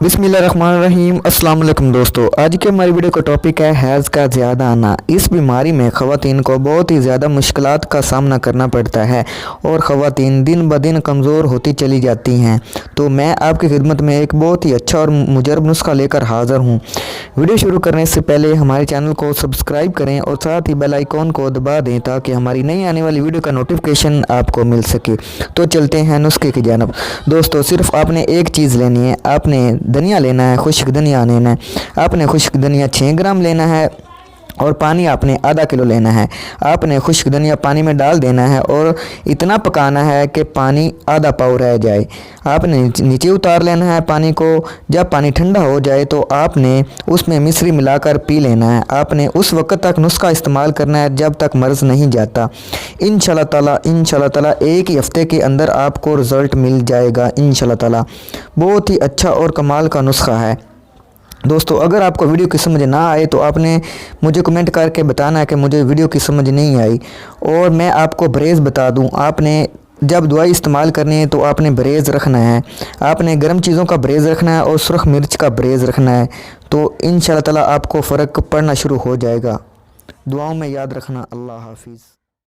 बिस्मिल्लाहिर्रहमानिर्रहीम। अस्सलाम वालेकुम दोस्तों, आज के हमारी वीडियो का टॉपिक है हैज़ का ज़्यादा आना। इस बीमारी में ख़वातीन को बहुत ही ज़्यादा मुश्किलात का सामना करना पड़ता है और ख़वातीन दिन ब दिन कमज़ोर होती चली जाती हैं। तो मैं आपकी खिदमत में एक बहुत ही अच्छा और मुजरब नुस्खा लेकर हाज़िर हूँ। वीडियो शुरू करने से पहले हमारे चैनल को सब्सक्राइब करें और साथ ही बेल आइकॉन को दबा दें ताकि हमारी नई आने वाली वीडियो का नोटिफिकेशन आपको मिल सके। तो चलते हैं नुस्खे की जानब। दोस्तों, सिर्फ आपने एक चीज़ लेनी है, आपने धनिया लेना है, खुश्क धनिया लेना है। आपने खुश्क धनिया 6 ग्राम लेना है और पानी आपने आधा किलो लेना है। आपने खुश्क धनिया पानी में डाल देना है और इतना पकाना है कि पानी आधा पाव रह जाए। आपने नीचे उतार लेना है पानी को। जब पानी ठंडा हो जाए तो आपने उसमें मिश्री मिलाकर पी लेना है। आपने उस वक्त तक नुस्खा इस्तेमाल करना है जब तक मर्ज़ नहीं जाता। इंशाल्लाह ताला एक ही हफ्ते के अंदर आपको रिज़ल्ट मिल जाएगा इंशाल्लाह ताला। बहुत ही अच्छा और कमाल का नुस्खा है। दोस्तों, अगर आपको वीडियो की समझ ना आए तो आपने मुझे कमेंट करके बताना है कि मुझे वीडियो की समझ नहीं आई और मैं आपको परहेज़ बता दूं। आपने जब दवाई इस्तेमाल करनी है तो आपने परहेज़ रखना है। आपने गर्म चीज़ों का परहेज़ रखना है और सुरख मिर्च का परहेज़ रखना है। तो इंशाल्लाह ताला आपको फ़र्क पड़ना शुरू हो जाएगा। दुआओं में याद रखना। अल्लाह हाफिज़।